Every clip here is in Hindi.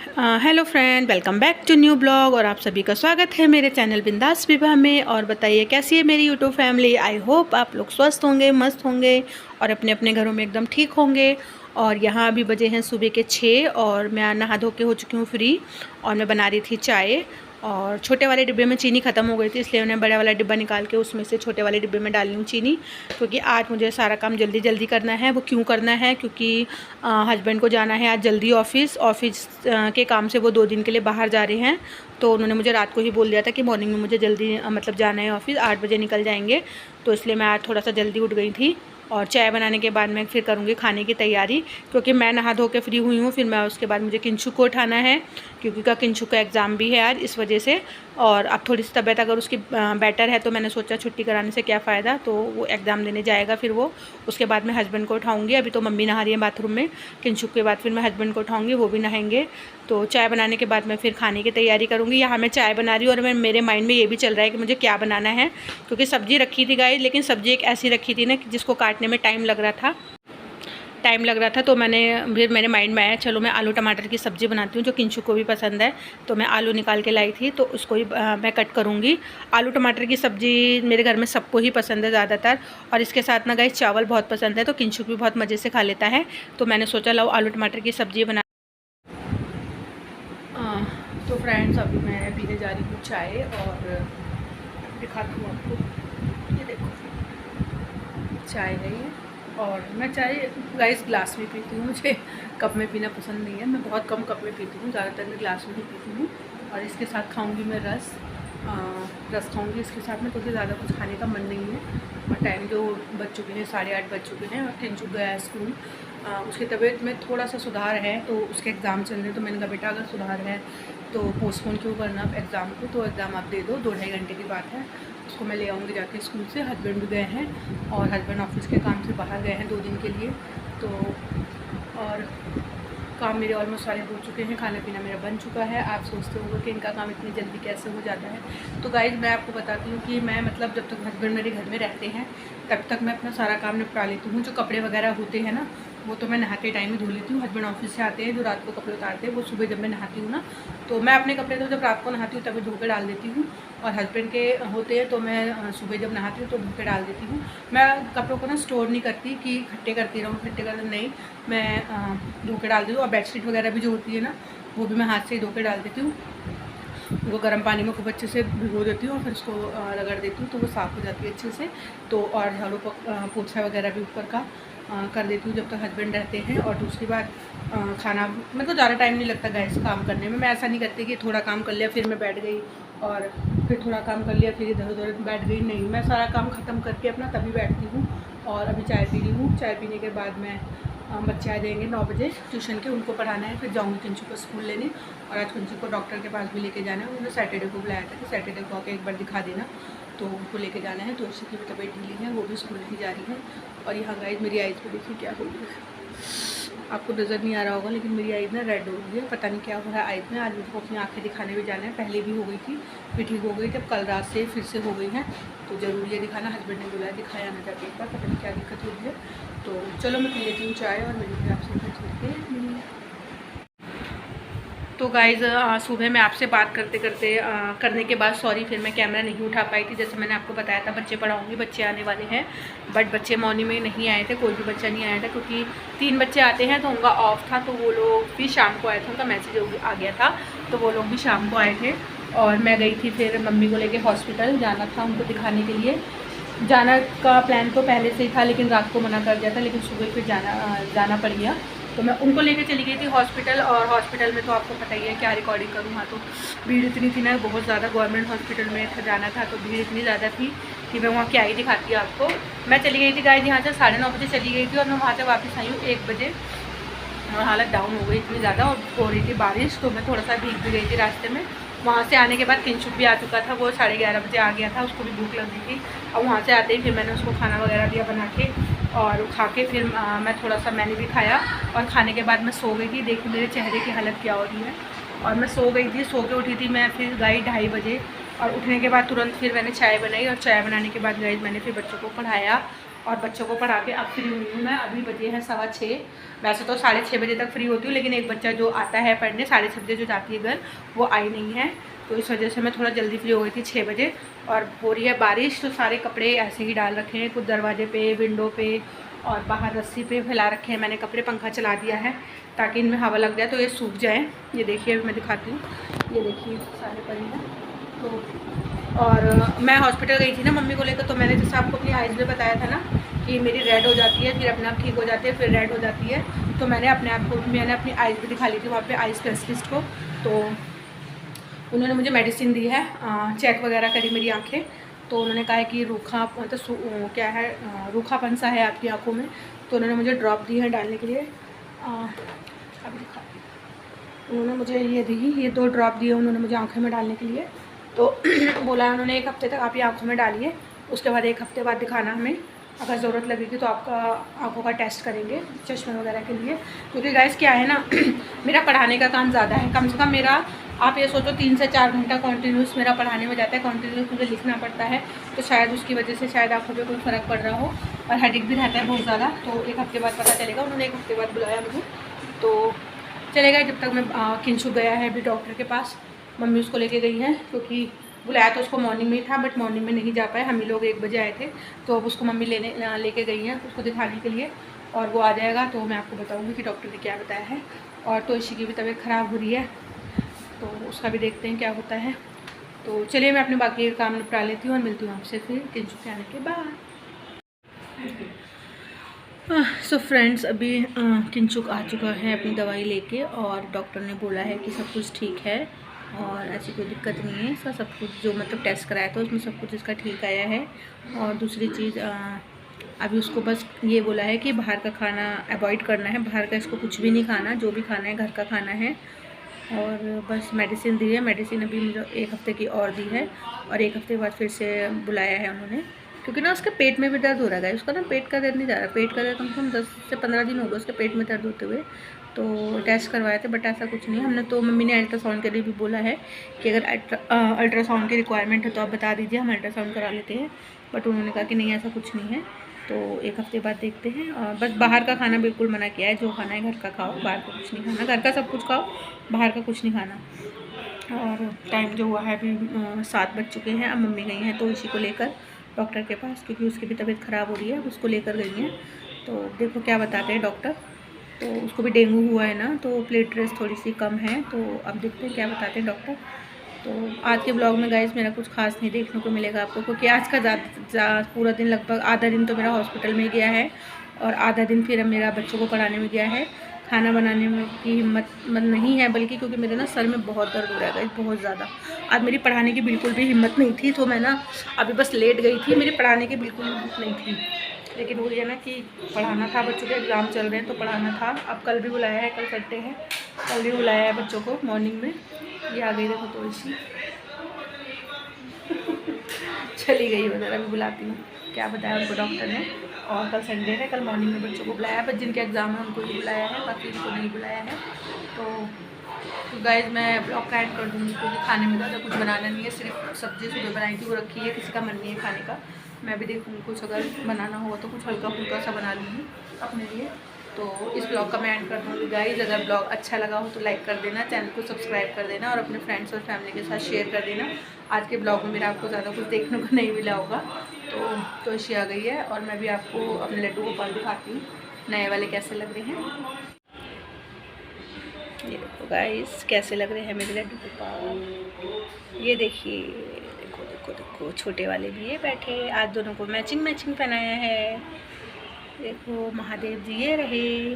Hello friend, welcome back to new blog. और आप सभी का स्वागत है मेरे चैनल बिंदास विवाह में। और बताइए कैसी है मेरी यूट्यूब फैमिली। आई होप आप लोग स्वस्थ होंगे, मस्त होंगे और अपने अपने घरों में एकदम ठीक होंगे। और यहाँ अभी बजे हैं सुबह के 6 और मैं नहा धो के हो चुकी हूँ फ्री। और मैं बना रही थी चाय। और छोटे वाले डिब्बे में चीनी ख़त्म हो गई थी, इसलिए उन्हें बड़ा वाला डिब्बा निकाल के उसमें से छोटे वाले डिब्बे में डाल लूँ चीनी। क्योंकि आज मुझे सारा काम जल्दी जल्दी करना है। वो क्यों करना है, क्योंकि हस्बैंड को जाना है आज जल्दी ऑफिस के काम से। वो 2 दिन के लिए बाहर जा रहे हैं, तो उन्होंने मुझे रात को ही बोल दिया था कि मॉर्निंग में मुझे जल्दी मतलब जाना है ऑफिस, 8 बजे निकल जाएंगे। तो इसलिए मैं आज थोड़ा सा जल्दी उठ गई थी। और चाय बनाने के बाद मैं फिर करूँगी खाने की तैयारी, क्योंकि मैं नहा धो के फ्री हुई हूँ। फिर मैं उसके बाद मुझे किंशु को उठाना है, क्योंकि किंशु का एग्ज़ाम भी है आज, इस वजह से। और अब थोड़ी सी तबीयत अगर उसकी बेटर है तो मैंने सोचा छुट्टी कराने से क्या फ़ायदा, तो वो एग्ज़ाम देने जाएगा फिर वो। उसके बाद मैं हस्बैंड को उठाऊँगी। अभी तो मम्मी नहा रही है बाथरूम में। किंशु के बाद फिर मैं हस्बैंड को उठाऊँगी, वो भी नहाएंगे। तो चाय बनाने के बाद मैं फिर खाने की तैयारी करूँगी। यहाँ मैं चाय बना रही हूँ और मेरे माइंड में ये भी चल रहा है कि मुझे क्या बनाना है, क्योंकि सब्ज़ी रखी थी गाइस। लेकिन सब्ज़ी एक ऐसी रखी थी ना कि जिसको काटने में टाइम लग रहा था। तो फिर मेरे माइंड में आया चलो मैं आलू टमाटर की सब्ज़ी बनाती हूँ, जो किंशु को भी पसंद है। तो मैं आलू निकाल के लाई थी, तो उसको ही मैं कट करूँगी। आलू टमाटर की सब्ज़ी मेरे घर में सबको ही पसंद है ज़्यादातर। और इसके साथ ना गाइस चावल बहुत पसंद है, तो किंशु भी बहुत मज़े से खा लेता है। तो मैंने सोचा लो आलू टमाटर की सब्ज़ी बना। तो फ्रेंड्स अभी मैं पीने जा रही हूँ चाय, और दिखाती हूँ आपको। ये देखो चाय है ये। और मैं चाय गाइस ग्लास में पीती हूँ, मुझे कप में पीना पसंद नहीं है। मैं बहुत कम कप में पीती हूँ, ज़्यादातर मैं ग्लास में ही पीती हूँ। और इसके साथ खाऊंगी मैं रस खाऊंगी इसके साथ में, क्योंकि ज़्यादा कुछ खाने का मन नहीं है। और टाइम जो बज चुके हैं 8:30 बज चुके हैं, और किंशु गया है स्कूल। उसकी तबीयत में थोड़ा सा सुधार है, तो उसके एग्ज़ाम चल रहे हैं। तो मैंने कहा बेटा अगर सुधार है तो पोस्टपोन क्यों करना एग्ज़ाम को, तो एग्ज़ाम आप दे दो, 2-2.5 घंटे की बात है। उसको मैं ले आऊँगी जाके स्कूल से। हस्बैंड भी गए हैं, और हस्बैंड ऑफिस के काम से बाहर गए हैं 2 दिन के लिए। तो और काम मेरे ऑलमोस्ट सारे हो चुके हैं, खाना पीना मेरा बन चुका है। आप सोचते होंगे कि इनका काम इतनी जल्दी कैसे हो जाता है। तो गाइज़ मैं आपको बताती हूँ कि मैं मतलब जब तक हस्बैंड मेरे घर में रहते हैं तब तक मैं अपना सारा काम निपटा लेती हूँ। जो कपड़े वगैरह होते हैं ना, वो तो मैं नहाते टाइम ही धो लेती हूँ। हस्बैंड ऑफिस से आते हैं, जो रात को कपड़े उतारते हैं, वो सुबह जब मैं नहाती हूँ ना, तो मैं अपने कपड़े तो जब रात को नहाती हूँ तभी धो के डाल देती हूँ। और हस्बैंड के होते हैं तो मैं सुबह जब नहाती हूँ तो धो के डाल देती हूँ। मैं कपड़ों को ना स्टोर नहीं करती कि इकट्ठे करती रहूँ, नहीं, मैं धो के डाल देती हूँ। और बेडशीट वगैरह भी जो होती है ना, वो भी मैं हाथ से ही धो के डाल देती हूँ। वो गर्म पानी में खूब अच्छे से भिगो देती हूँ, और फिर उसको रगड़ देती हूँ, तो वो साफ़ हो जाती है अच्छे से। तो और झाड़ू पोछा वगैरह भी ऊपर का कर देती हूँ जब तक हस्बैंड रहते हैं। और दूसरी बात खाना, मेरे को ज़्यादा टाइम नहीं लगता गैस काम करने में। मैं ऐसा नहीं करती कि थोड़ा काम कर लिया फिर मैं बैठ गई, और फिर थोड़ा काम कर लिया फिर इधर उधर बैठ गई। नहीं, मैं सारा काम ख़त्म करके अपना तभी बैठती हूँ। और अभी चाय पी रही हूँ। चाय पीने के बाद मैं बच्चे आ जाएंगे 9 बजे ट्यूशन के, उनको पढ़ाना है। फिर जाऊँगी किंशु को स्कूल लेने। और आज किंशु को डॉक्टर के पास भी लेके जाना है। उन्होंने सैटरडे को बुलाया था कि सैटरडे को आके एक बार दिखा देना, तो उनको लेके जाना है। तो उसी की भी तबीयत ढीली है, वो भी स्कूल नहीं जा रही है। और यहाँ गाइस मेरी आइज़ पे देखिए क्या हो गई है, आपको नज़र नहीं आ रहा होगा, लेकिन मेरी आइज़ ना रेड हो गई है। पता नहीं क्या हो रहा है आइज़ में। आज मुझको अपनी आँखें दिखाने भी जाना है। पहले भी हो गई थी, फिर ठीक हो गई, जब कल रात से फिर से हो गई है। तो ज़रूरी है दिखाना। हस्बैंड ने बुलाया, दिखाया ना जाके एक बार, पता नहीं क्या दिक्कत हो रही है। तो चलो मैं पी लेती हूँ चाय, और मेरी आपसे तो गाइज़ सुबह मैं आपसे बात करने के बाद सॉरी फिर मैं कैमरा नहीं उठा पाई थी। जैसे मैंने आपको बताया था बच्चे पढ़ाऊँगी, बच्चे आने वाले हैं। बट बच्चे मॉर्निंग में नहीं आए थे, कोई भी बच्चा नहीं आया था, क्योंकि 3 बच्चे आते हैं तो उनका ऑफ था। तो वो लोग भी शाम को आए थे, उनका मैसेज आ गया था, तो वो लोग भी शाम को आए थे। और मैं गई थी फिर मम्मी को लेके हॉस्पिटल, जाना था उनको दिखाने के लिए। जाना का प्लान तो पहले से ही था, लेकिन रात को मना कर दिया था, लेकिन सुबह फिर जाना पड़ गया। तो मैं उनको लेके चली गई थी हॉस्पिटल। और हॉस्पिटल में तो आपको पता ही है क्या रिकॉर्डिंग करूँ। हाँ, तो भीड़ इतनी थी ना, बहुत ज़्यादा। गवर्नमेंट हॉस्पिटल में जाना था, तो भीड़ इतनी ज़्यादा थी कि मैं वहाँ क्या ही दिखाती आपको। मैं चली गई थी गाइस यहाँ से 9:30 बजे चली गई थी, और मैं वहाँ से वापस आई हूँ 1 बजे। और हालत डाउन हो गई इतनी ज़्यादा, और हो रही थी बारिश, तो मैं थोड़ा सा भीग भी गई थी रास्ते में। वहाँ से आने के बाद किंशु भी आ चुका था, वो 11:30 बजे आ गया था, उसको भी भूख लग गई थी। और वहाँ से आते ही फिर मैंने उसको खाना वगैरह दिया बना के, और खा के फिर मैं थोड़ा सा मैंने भी खाया। और खाने के बाद मैं सो गई थी। देखिए मेरे चेहरे की हालत क्या हो रही है। और मैं सो गई थी, सो के उठी थी मैं फिर गई 2:30 बजे। और उठने के बाद तुरंत फिर मैंने चाय बनाई, और चाय बनाने के बाद गाइस मैंने फिर बच्चों को पढ़ाया। और बच्चों को पढ़ा के अब फ्री हुई हूँ मैं। अभी बजे हैं 6:15। वैसे तो 6:30 बजे तक फ्री होती हूँ, लेकिन एक बच्चा जो आता है पढ़ने 6:30 बजे जो जाती है घर, वो आई नहीं है, तो इस वजह से मैं थोड़ा जल्दी फ्री हो गई थी 6 बजे। और हो रही है बारिश, तो सारे कपड़े ऐसे ही डाल रखे हैं, कुछ दरवाजे पे, विंडो पे और बाहर रस्सी पे फैला रखे हैं मैंने कपड़े। पंखा चला दिया है ताकि इनमें हवा लग जाए तो ये सूख जाए। ये देखिए अभी मैं दिखाती हूँ, ये देखिए सारे पड़े हैं। तो और मैं हॉस्पिटल गई थी ना मम्मी को लेकर, तो मैंने जैसे आपको अपनी आइज़ में बताया था ना कि मेरी रेड हो जाती है, फिर अपने आप ठीक हो जाती है, फिर रेड हो जाती है। तो मैंने अपनी आइज़ भी दिखा ली थी वहाँ पे आई स्पेशलिस्ट को। तो उन्होंने मुझे मेडिसिन दी है, चेक वगैरह करी मेरी आंखें, तो उन्होंने कहा है कि रूखा मतलब क्या है, रूखापन सा है आपकी आंखों में। तो उन्होंने मुझे ड्रॉप दी है डालने के लिए। अभी दिखा, उन्होंने मुझे ये दी, ये 2 ड्रॉप दिए उन्होंने मुझे आंखों में डालने के लिए। तो बोला उन्होंने 1 हफ्ते तक आप ये आंखों में डालिए, उसके बाद 1 हफ्ते बाद दिखाना हमें, अगर ज़रूरत लगेगी तो आपका आंखों का टेस्ट करेंगे चश्मे वगैरह के लिए। क्योंकि गाइस क्या है ना मेरा पढ़ाने का काम ज़्यादा है, कम से कम मेरा आप ये सोचो 3 से 4 घंटा कॉन्टीन्यूस मेरा पढ़ाने में जाता है, कॉन्टीन्यूस मुझे लिखना पड़ता है। तो शायद उसकी वजह से शायद आंखों पे कोई फ़र्क पड़ रहा हो, और हेडेक भी रहता है बहुत ज़्यादा। तो 1 हफ्ते बाद पता चलेगा, उन्होंने 1 हफ्ते बाद बुलाया मुझे, तो चलेगा जब तक मैं किंशु गया है अभी डॉक्टर के पास, मम्मी उसको लेके गई हैं, क्योंकि बुलाया तो उसको मॉर्निंग में ही था, बट मॉर्निंग में नहीं जा पाए, हम ही लोग 1 बजे आए थे। तो अब उसको मम्मी लेके गई हैं उसको दिखाने के लिए, और वो आ जाएगा तो मैं आपको बताऊंगी कि डॉक्टर ने क्या बताया है। और तो इसी की भी तबीयत ख़राब हो रही है, तो उसका भी देखते हैं क्या होता है। तो चलिए मैं अपने बाकी काम निपटा लेती हूँ और मिलती हूँ आपसे फिर किंशु के आने के बाद। सो फ्रेंड्स, अभी किंशुक आ चुका है अपनी दवाई लेके, और डॉक्टर ने बोला है कि सब कुछ ठीक है और ऐसी कोई दिक्कत नहीं है। इसका सब कुछ जो मतलब टेस्ट कराया था उसमें सब कुछ इसका ठीक आया है। और दूसरी चीज़ अभी उसको बस ये बोला है कि बाहर का खाना अवॉइड करना है, बाहर का इसको कुछ भी नहीं खाना, जो भी खाना है घर का खाना है। और बस मेडिसिन दी है, मेडिसिन अभी मुझे 1 हफ्ते की और दी है, और 1 हफ्ते बाद फिर से बुलाया है उन्होंने, क्योंकि ना उसके पेट में भी दर्द हो रहा है। उसका ना पेट का दर्द नहीं जा रहा, पेट का दर्द कम से कम 10 से 15 दिन हो गए उसके पेट में दर्द होते हुए। तो टेस्ट करवाए थे बट ऐसा कुछ नहीं है। हमने तो मम्मी ने अल्ट्रासाउंड के लिए भी बोला है कि अगर अल्ट्रासाउंड की रिक्वायरमेंट है तो आप बता दीजिए, हम अल्ट्रासाउंड करा लेते हैं, बट उन्होंने कहा कि नहीं ऐसा कुछ नहीं है। तो 1 हफ्ते बाद देखते हैं। और बस बाहर का खाना बिल्कुल मना किया है, जो खाना है घर का खाओ, बाहर का कुछ नहीं खाना, घर का सब कुछ खाओ, बाहर का कुछ नहीं खाना। और टाइम जो हुआ है अभी 7 बज चुके हैं, अब मम्मी गई हैं तो इसी को लेकर डॉक्टर के पास, क्योंकि उसकी भी तबीयत ख़राब हो रही है, उसको लेकर गई हैं। तो देखो क्या बताते हैं डॉक्टर। तो उसको भी डेंगू हुआ है ना, तो प्लेटलेट्स थोड़ी सी कम है, तो अब देखते हैं क्या बताते हैं डॉक्टर। तो आज के ब्लॉग में गाइस मेरा कुछ खास नहीं देखने को मिलेगा आपको, क्योंकि आज का पूरा दिन लगभग आधा दिन तो मेरा हॉस्पिटल में गया है, और आधा दिन फिर मेरा बच्चों को पढ़ाने में गया है। खाना बनाने में की हिम्मत नहीं है, बल्कि क्योंकि मेरे ना सर में बहुत दर्द हो रहा है गाइस, बहुत ज़्यादा। आज मेरी पढ़ाने की बिल्कुल भी हिम्मत नहीं थी, तो मैं ना अभी बस लेट गई थी, मेरी पढ़ाने की बिल्कुल हिम्मत नहीं थी। लेकिन वो ये ना कि पढ़ाना था, बच्चों के एग्ज़ाम चल रहे हैं तो पढ़ाना था। अब कल भी बुलाया है, कल संडे है, कल भी बुलाया है बच्चों को मॉर्निंग में। ये आ गई देखो तो इसी चली गई उधर, अभी बुलाती हूँ क्या बताया उनको डॉक्टर ने। और कल संडे है, कल मॉर्निंग में बच्चों को बुलाया है, बस जिनके एग्ज़ाम है उनको ही बुलाया है, बाकी उनको नहीं बुलाया है। तो गाइस मैं ब्लॉग का एंड कर दूँगी, क्योंकि खाने में ज़्यादा कुछ बनाना नहीं है, सिर्फ सब्ज़ी सुबह बनाई थी वो रखी है, किसी का मन नहीं है खाने का। मैं भी देखूँगी कुछ अगर बनाना हुआ तो कुछ हल्का फुल्का सा बना लूँगी अपने लिए। तो इस ब्लॉग का मैं एंड कर दूँगी गाइस। अगर ब्लॉग अच्छा लगा हो तो लाइक कर देना, चैनल को सब्सक्राइब कर देना, और अपने फ्रेंड्स और फैमिली के साथ शेयर कर देना। आज के ब्लॉग में मेरा आपको ज़्यादा कुछ देखने को नहीं मिला होगा। तो इसी आ गई है, और मैं भी आपको अपने लड्डू गोपाल दिखाती हूँ नए वाले कैसे लग रहे हैं। ये देखो गाइस कैसे लग रहे हैं मेरे लड्डू गोपाल, ये देखिए, देखो देखो देखो, छोटे वाले भी ये बैठे, आज दोनों को मैचिंग पहनाया है। देखो महादेव जी ये रहे,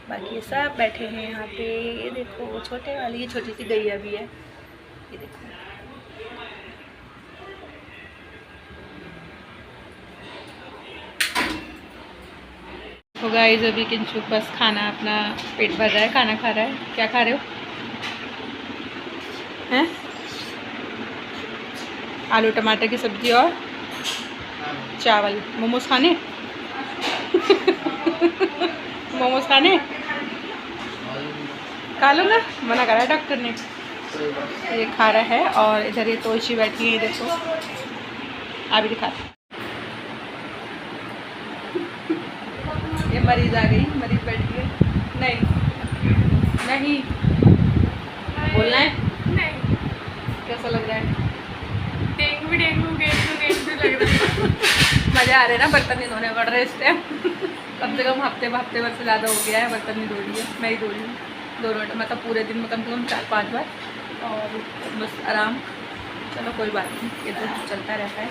बाकी ये सब बैठे हैं यहाँ पे। ये देखो छोटे वाली, ये छोटी सी गैया भी है, ये देखो। तो गाइस अभी किंशु बस खाना अपना पेट भर रहा है, खाना खा रहा है। क्या खा रहे हो? हैं? आलू टमाटर की सब्जी और चावल। मोमोज खाने मोमोज खाने खा लूँगा, मना करा डॉक्टर ने। ये खा रहा है, और इधर ये तोशी बैठी है, देखो अभी दिखाते। मरीज आ गई, मरीज बैठी है। नहीं नहीं बोलना है नहीं, कैसा लग रहा है? डेंगू डेंगू गेंदू गेंदू लग रहा है। मज़ा आ रहा है ना, बर्तन नहीं धोने पड़ रहे इस टाइम। कम से कम हफ्ते भर से ज़्यादा हो गया है बर्तन नहीं धो रही है, मैं ही धो रही हूँ 2 मिनट, मतलब पूरे दिन में कम से कम 4-5 बार, और बस आराम। चलो कोई बात नहीं, ये तो चलता रहता है।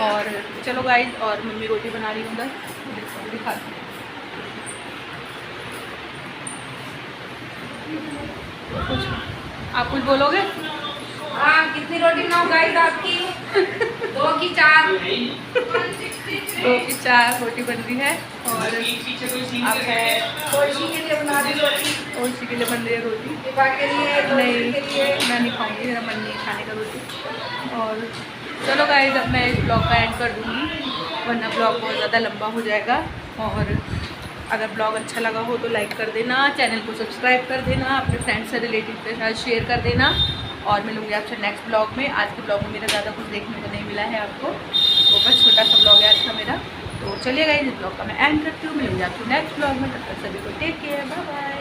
और चलो गाइस, और मम्मी रोटी बना रही हूँ उधर, दिखाती हूँ। आप कुछ बोलोगे? हाँ, कितनी रोटी बनाओ गाइस आपकी? 2 की 4। 2 की 4 रोटी बन रही है। और आप है खुशी के लिए बना रही रोटी, और इसी के लिए बन रही है रोटी। दीपा के लिए, नहीं, के लिए। मैं नहीं खाऊंगी, मेरा मन नहीं है खाने का रोटी। और चलो गाइस, अब मैं इस ब्लॉग का एंड कर दूँगी, वरना ब्लॉग बहुत ज़्यादा लंबा हो जाएगा। और अगर ब्लॉग अच्छा लगा हो तो लाइक कर देना, चैनल को सब्सक्राइब कर देना, अपने फ्रेंड्स से रिलेटिव के साथ शेयर कर देना। और मिलूंगी आपसे नेक्स्ट ब्लॉग में। आज के ब्लॉग में मेरा ज़्यादा कुछ देखने को नहीं मिला है आपको, तो बस छोटा सा ब्लॉग है आज का मेरा। तो चलिए गाइस, इस ब्लॉग का मैं एंड करती हूँ, मिलूंगी आपसे नेक्स्ट ब्लॉग में। तब तक सभी को टेक केयर, बाय बाय।